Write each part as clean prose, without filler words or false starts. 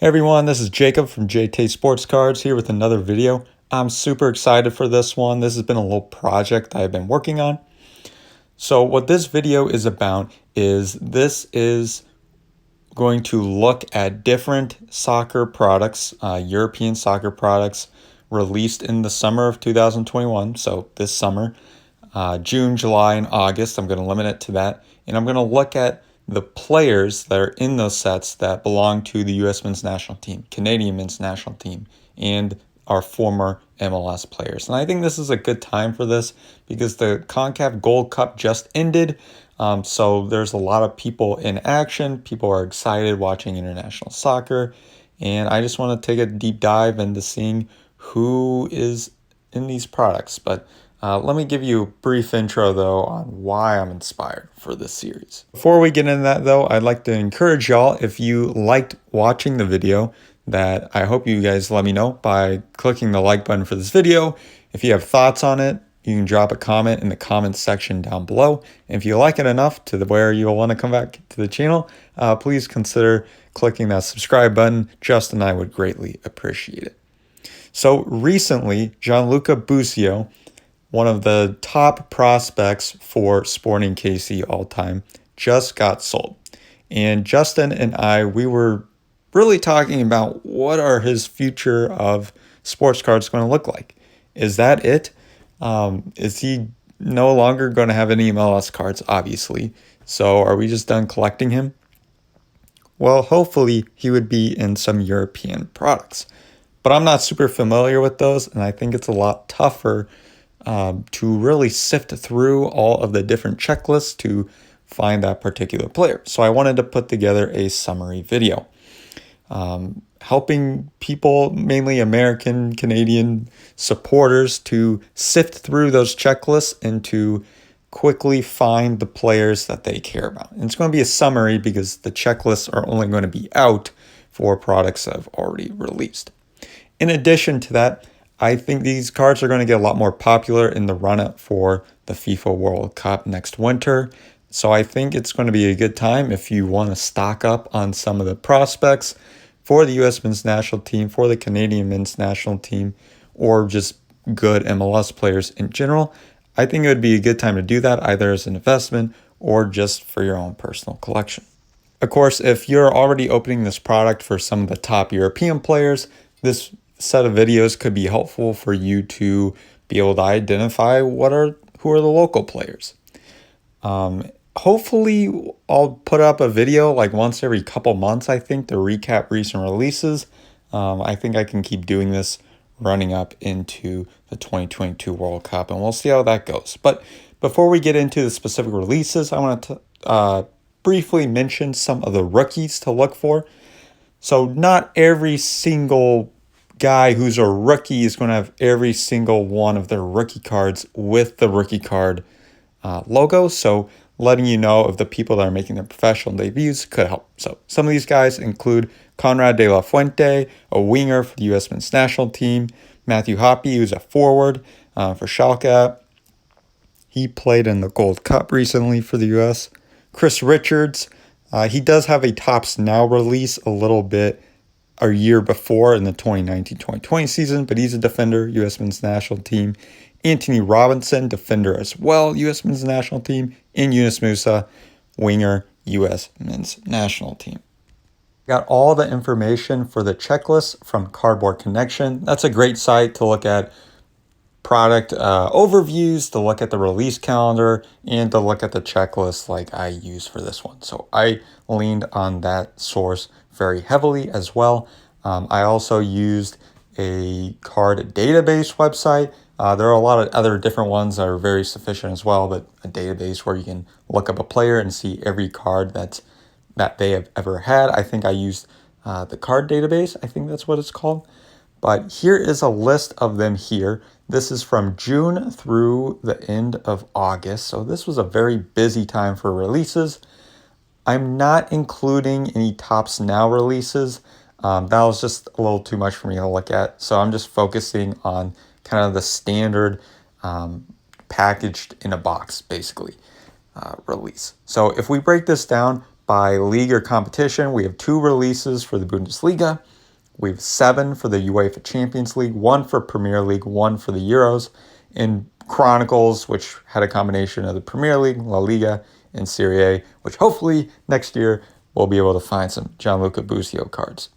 Hey everyone, this is Jacob from JayTaySportsCards here with another video. I'm super excited for this one. This has been a little project I've been working on. So what this video is about is this is going to look at different soccer products, European soccer products released in the summer of 2021. So this summer, June, July, and August. I'm going to limit it to that. And I'm going to look at the players that are in those sets that belong to the U.S. men's national team, Canadian men's national team, and our former MLS players. And I think this is a good time for this because the CONCACAF Gold Cup just ended. So there's a lot of people in action. People are excited watching international soccer. And I just want to take a deep dive into seeing who is in these products. But let me give you a brief intro, though, on why I'm inspired for this series. Before we get into that, though, I'd like to encourage y'all, if you liked watching the video, that I hope you guys let me know by clicking the like button for this video. If you have thoughts on it, you can drop a comment in the comments section down below. And if you like it enough to where you'll want to come back to the channel, please consider clicking that subscribe button. Justin and I would greatly appreciate it. So recently, Gianluca Busio, one of the top prospects for Sporting KC all time, just got sold. And Justin and I, we were really talking about what are his future of sports cards going to look like. Is that it? Is he no longer going to have any MLS cards, obviously? So are we just done collecting him? Well, hopefully he would be in some European products. But I'm not super familiar with those, and I think it's a lot tougher to really sift through all of the different checklists to find that particular player. So I wanted to put together a summary video, helping people, mainly American, Canadian supporters, to sift through those checklists and to quickly find the players that they care about. And it's going to be a summary because the checklists are only going to be out for products that have already released. In addition to that, I think these cards are going to get a lot more popular in the run-up for the FIFA World Cup next winter. So I think it's going to be a good time if you want to stock up on some of the prospects for the U.S. men's national team, for the Canadian men's national team, or just good MLS players in general. I think it would be a good time to do that, either as an investment or just for your own personal collection. Of course, if you're already opening this product for some of the top European players, this set of videos could be helpful for you to be able to identify who are the local players. Hopefully I'll put up a video like once every couple months, I think, to recap recent releases. I think I can keep doing this running up into the 2022 World Cup, and we'll see how that goes. But before we get into the specific releases, I want to briefly mention some of the rookies to look for. So not every single guy who's a rookie is going to have every single one of their rookie cards with the rookie card logo. So letting you know of the people that are making their professional debuts could help. So some of these guys include Conrad de la Fuente, a winger for the U.S. men's national team, Matthew Hoppe, who's a forward for Schalke. He played in the Gold Cup recently for the U.S. Chris Richards, he does have a Topps Now release a little bit a year before in the 2019-2020 season, but he's a defender, U.S. men's national team. Anthony Robinson, defender as well, U.S. men's national team. And Yunus Musa, winger, U.S. men's national team. Got all the information for the checklist from Cardboard Connection. That's a great site to look at product overviews, to look at the release calendar, and to look at the checklist like I use for this one. So I leaned on that source very heavily as well. I also used a card database website. There are a lot of other different ones that are very sufficient as well, but a database where you can look up a player and see every card that they have ever had. I think I used the card database. I think that's what it's called. But here is a list of them here. This is from June through the end of August. So this was a very busy time for releases. I'm not including any Topps Now releases. That was just a little too much for me to look at. So I'm just focusing on kind of the standard packaged in a box, basically, release. So if we break this down, By league or competition, we have 2 releases for the Bundesliga. We have 7 for the UEFA Champions League, 1 for Premier League, 1 for the Euros, and Chronicles, which had a combination of the Premier League, La Liga, and Serie A, which hopefully next year we'll be able to find some Gianluca Busio cards.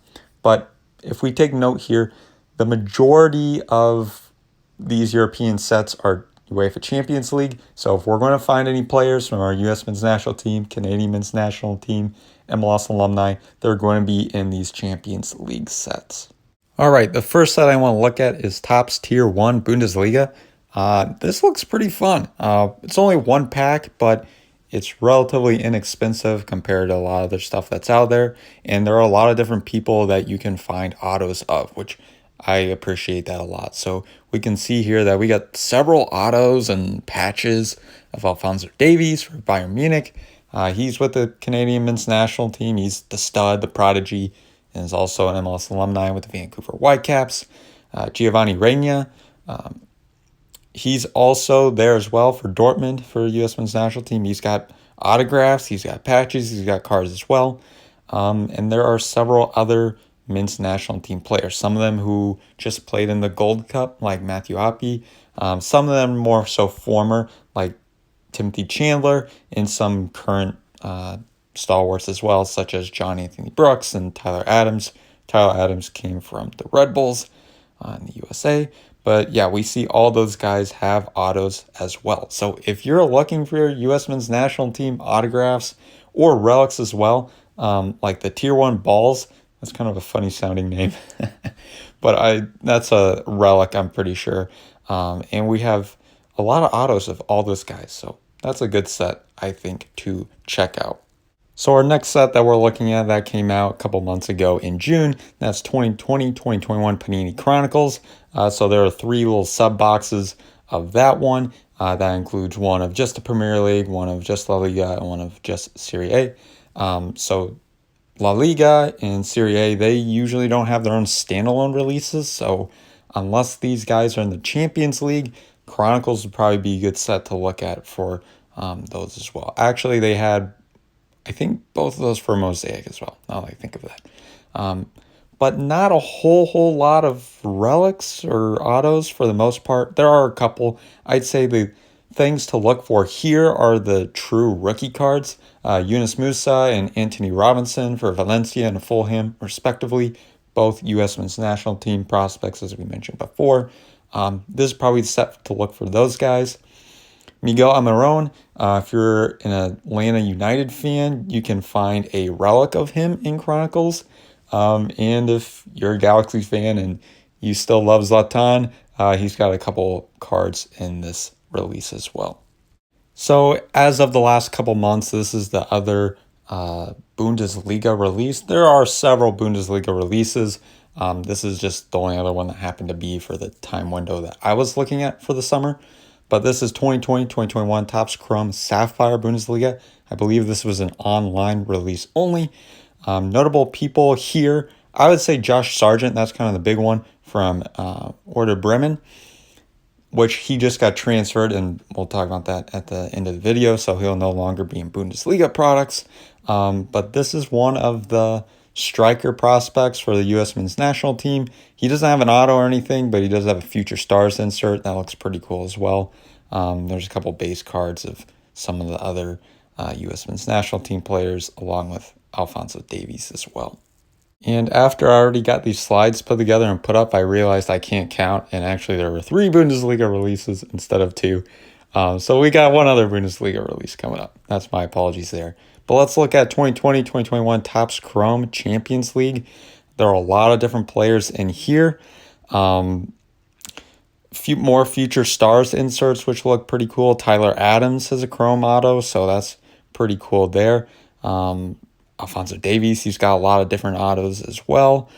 But if we take note here, the majority of these European sets are UEFA Champions League. So if we're going to find any players from our US men's national team, Canadian men's national team, MLS Alumni, they're going to be in these Champions League sets. All right, the first set I want to look at is Topps Tier 1 Bundesliga. This looks pretty fun. It's only 1 pack, but it's relatively inexpensive compared to a lot of other stuff that's out there. And there are a lot of different people that you can find autos of, which I appreciate that a lot. So we can see here that we got several autos and patches of Alphonso Davies for Bayern Munich. He's with the Canadian men's national team. He's the stud, the prodigy, and is also an MLS alumni with the Vancouver Whitecaps. Giovanni Reina, he's also there as well for Dortmund for US men's national team. He's got autographs, he's got patches, he's got cards as well. And there are several other men's national team players, some of them who just played in the Gold Cup, like Matthew Hoppe. Some of them more so former, like Timothy Chandler, and some current stalwarts as well, such as John Anthony Brooks and Tyler Adams. Tyler Adams came from the Red Bulls in the USA. But yeah, we see all those guys have autos as well. So if you're looking for your US men's national team autographs or relics as well, like the Tier 1 balls, that's kind of a funny sounding name, but that's a relic, I'm pretty sure. And we have a lot of autos of all those guys. So that's a good set, I think, to check out. So our next set that we're looking at that came out a couple months ago in June, that's 2020-2021 Panini Chronicles. So there are 3 little sub boxes of that one. That includes one of just the Premier League, one of just La Liga, and one of just Serie A. So La Liga and Serie A, they usually don't have their own standalone releases. So unless these guys are in the Champions League, Chronicles would probably be a good set to look at for those as well. Actually, they had, I think, both of those for Mosaic as well, now that I think of that. But not a whole lot of relics or autos for the most part. There are a couple. I'd say the things to look for here are the true rookie cards. Yunus Musa and Anthony Robinson for Valencia and Fulham, respectively. Both U.S. men's national team prospects, as we mentioned before. This is probably the set to look for those guys. Miguel Almiron, if you're an Atlanta United fan, you can find a relic of him in Chronicles. And if you're a Galaxy fan and you still love Zlatan, he's got a couple cards in this release as well. So as of the last couple months, this is the other Bundesliga release. There are several Bundesliga releases. This is just the only other one that happened to be for the time window that I was looking at for the summer. But this is 2020-2021 Topps Chrome Sapphire Bundesliga. I believe this was an online release only. Notable people here, I would say Josh Sargent, that's kind of the big one from Werder Bremen, which he just got transferred, and we'll talk about that at the end of the video, so he'll no longer be in Bundesliga products. But this is one of the striker prospects for the U.S. men's national team. He doesn't have an auto or anything, but he does have a Future Stars insert. That looks pretty cool as well. There's a couple base cards of some of the other U.S. men's national team players, along with Alphonso Davies as well. And after I already got these slides put together and put up, I realized I can't count, and actually there were 3 Bundesliga releases instead of 2. So we got one other Bundesliga release coming up. That's my apologies there. But let's look at 2020-2021 Topps Chrome Champions League. There are a lot of different players in here. Few more Future Stars inserts, which look pretty cool. Tyler Adams has a Chrome auto, so that's pretty cool there. Alphonso Davies, he's got a lot of different autos as well.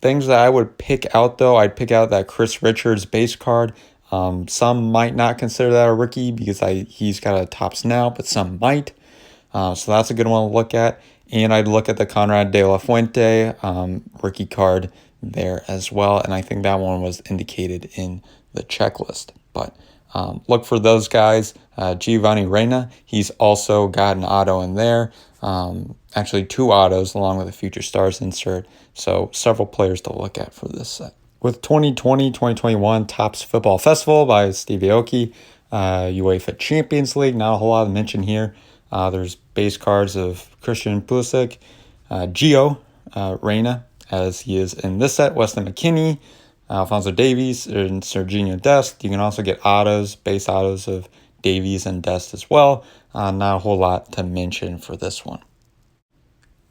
Things that I would pick out, though, I'd pick out that Chris Richards base card. Some might not consider that a rookie because he's got a Topps now, but some might. So that's a good one to look at. And I'd look at the Conrad De La Fuente rookie card there as well. And I think that one was indicated in the checklist. But Look for those guys. Giovanni Reyna, he's also got an auto in there. Actually, 2 autos along with a Future Stars insert. So several players to look at for this set. With 2020-2021 Topps Football Festival by Steve Aoki, UEFA Champions League, not a whole lot to mention here. There's base cards of Christian Pulisic, Gio Reyna, as he is in this set, Weston McKennie, Alphonso Davies, and Serginho Dest. You can also get autos, base autos of Davies and Dest as well. Not a whole lot to mention for this one.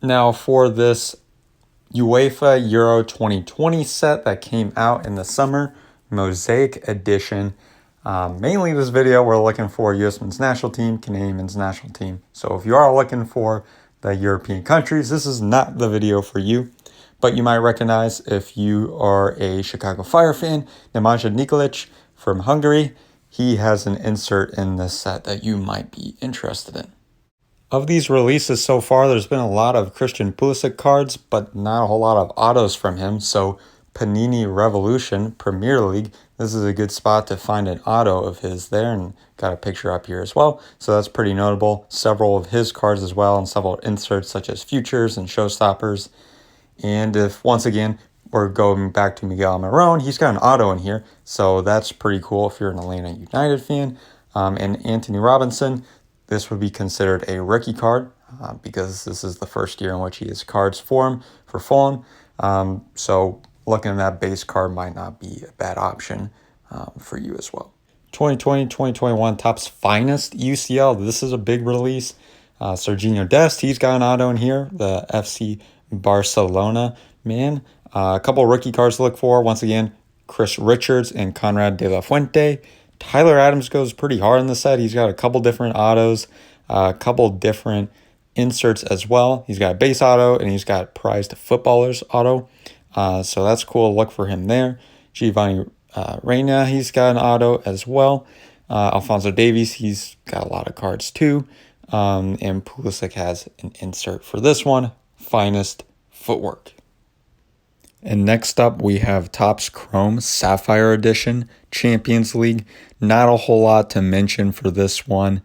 Now for this UEFA Euro 2020 set that came out in the summer, Mosaic Edition. Mainly this video, we're looking for US men's national team, Canadian men's national team. So if you are looking for the European countries, this is not the video for you. But you might recognize, if you are a Chicago Fire fan, Nemanja Nikolic from Hungary. He has an insert in this set that you might be interested in. Of these releases so far, there's been a lot of Christian Pulisic cards, but not a whole lot of autos from him. So Panini Revolution Premier League, this is a good spot to find an auto of his there, and got a picture up here as well. So that's pretty notable. Several of his cards as well, and several inserts such as Futures and Showstoppers. And if, once again, we're going back to Miguel Almiron, he's got an auto in here. So that's pretty cool if you're an Atlanta United fan. And Anthony Robinson, this would be considered a rookie card because this is the first year in which he has cards for him for Fulham. So looking at that base card might not be a bad option for you as well. 2020-2021 Topps Finest UCL. This is a big release. Serginho Dest, he's got an auto in here. The FC Barcelona man. A couple of rookie cards to look for. Once again, Chris Richards and Conrad de la Fuente. Tyler Adams goes pretty hard in the set. He's got a couple different autos, a couple different inserts as well. He's got a base auto, and he's got prized footballers auto. So that's cool. Look for him there. Giovanni Reyna, he's got an auto as well. Alphonso Davies, he's got a lot of cards too. And Pulisic has an insert for this one. Finest footwork. And next up, we have Topps Chrome Sapphire Edition Champions League. Not a whole lot to mention for this one.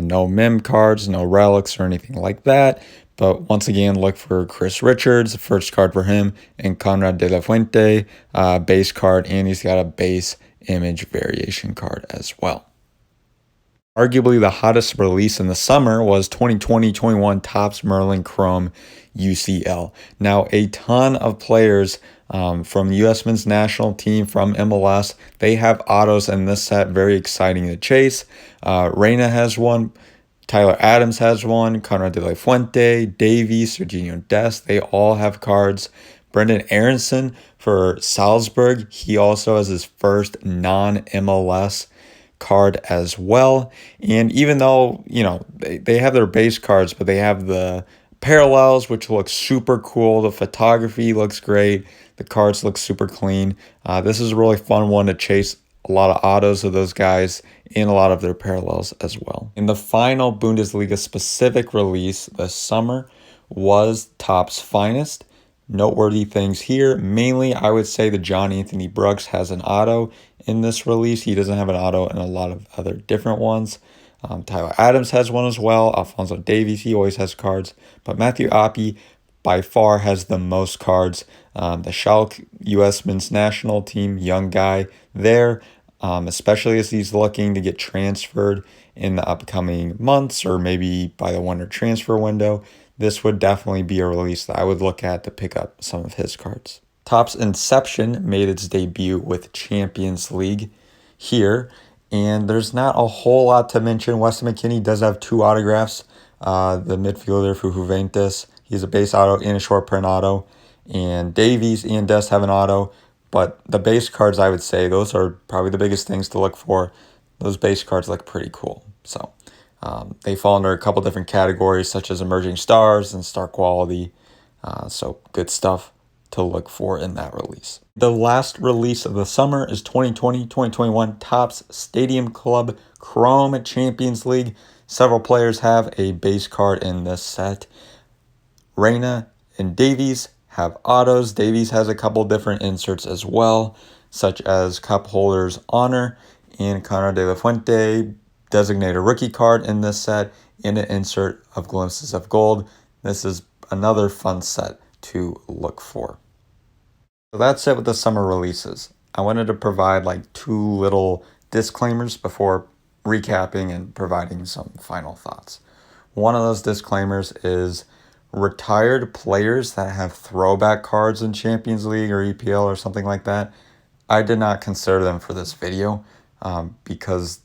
No mem cards, no relics or anything like that. But once again, look for Chris Richards, the first card for him, and Conrad de la Fuente, base card, and he's got a base image variation card as well. Arguably the hottest release in the summer was 2020-21 Topps Merlin Chrome UCL. Now, a ton of players from the US men's national team, from MLS, they have autos in this set. Very exciting to chase. Reyna has one. Tyler Adams has one. Conrad de la Fuente, Davies, Serginho Dest, they all have cards. Brendan Aronson for Salzburg, he also has his first non-MLS card as well. And even though, you know, they have their base cards, but they have the parallels, which looks super cool. The photography looks great. The cards look super clean. This is a really fun one to chase. A lot of autos of those guys and a lot of their parallels as well. In the final Bundesliga specific release this summer was Topps Finest. Noteworthy things here. Mainly, I would say the John Anthony Brooks has an auto in this release. He doesn't have an auto in a lot of other different ones. Tyler Adams has one as well. Alphonso Davies, he always has cards. But Matthew Oppie by far has the most cards. The Schalke US men's national team, young guy there, especially as he's looking to get transferred in the upcoming months or maybe by the winter transfer window. This would definitely be a release that I would look at to pick up some of his cards. Topps Inception made its debut with Champions League here, and there's not a whole lot to mention. Weston McKennie does have 2 autographs. The midfielder for Juventus, he's a base auto and a short print auto. And Davies and Dest have an auto. But the base cards, I would say, those are probably the biggest things to look for. Those base cards look pretty cool. So they fall under a couple different categories, such as emerging stars and star quality. So good stuff to look for in that release. The last release of the summer is 2020-2021 Topps Stadium Club Chrome Champions League. Several players have a base card in this set. Reyna and Davies have autos. Davies has a couple different inserts as well, such as Cup Holders Honor. and Conrad de la Fuente designated rookie card in this set, and an insert of Glimpses of Gold. This is another fun set to look for. So that's it with the summer releases. I wanted to provide like 2 little disclaimers before recapping and providing some final thoughts. One of those disclaimers is retired players that have throwback cards in Champions League or EPL or something like that. I did not consider them for this video because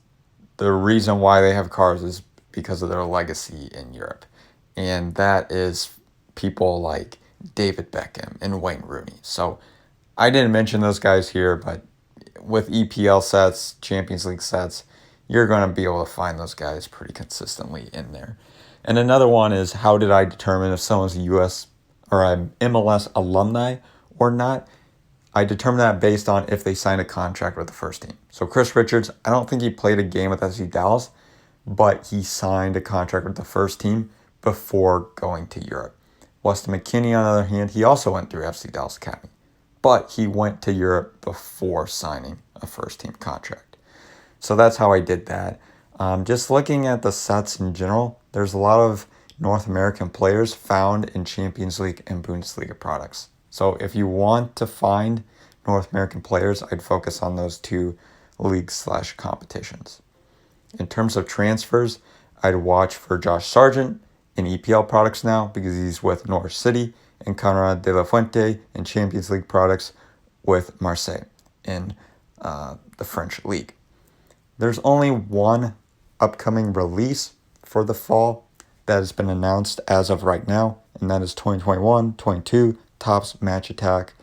the reason why they have cards is because of their legacy in Europe. And that is people like David Beckham and Wayne Rooney. So I didn't mention those guys here, but with EPL sets, Champions League sets, you're going to be able to find those guys pretty consistently in there. And another one is, how did I determine if someone's a US or an MLS alumni or not? I determined that based on if they signed a contract with the first team. So Chris Richards, I don't think he played a game with FC Dallas, but he signed a contract with the first team before going to Europe. Weston McKennie, on the other hand, he also went through FC Dallas Academy, but he went to Europe before signing a first-team contract. So that's how I did that. Just looking at the sets in general, there's a lot of North American players found in Champions League and Bundesliga products. So if you want to find North American players, I'd focus on those 2 leagues/competitions. In terms of transfers, I'd watch for Josh Sargent in EPL products now because he's with Norwich City, and Conrad de la Fuente in Champions League products with Marseille in the French League. There's only one upcoming release for the fall that has been announced as of right now, and that is 2021-22 Topps Match Attack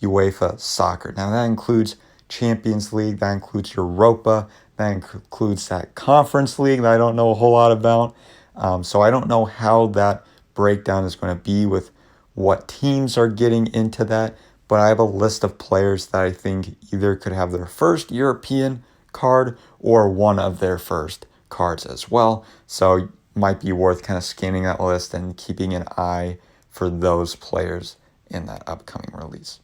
UEFA Soccer. Now that includes Champions League, that includes Europa, that includes that Conference League that I don't know a whole lot about. So I don't know how that breakdown is going to be with what teams are getting into that, but I have a list of players that I think either could have their first European card or one of their first cards as well. So it might be worth kind of scanning that list and keeping an eye for those players in that upcoming release.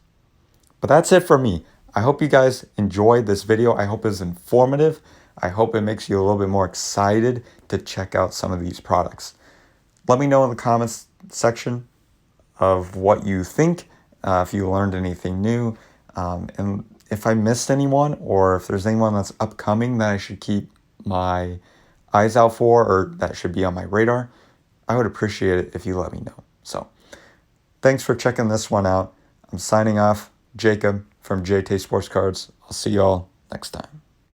But that's it for me. I hope you guys enjoyed this video. I hope it's informative. I hope it makes you a little bit more excited to check out some of these products. Let me know in the comments section of what you think, if you learned anything new, and if I missed anyone, or if there's anyone that's upcoming that I should keep my eyes out for, or that should be on my radar. I would appreciate it if you let me know. So thanks for checking this one out. I'm signing off. Jacob from JayTaySportsCards. I'll see y'all next time.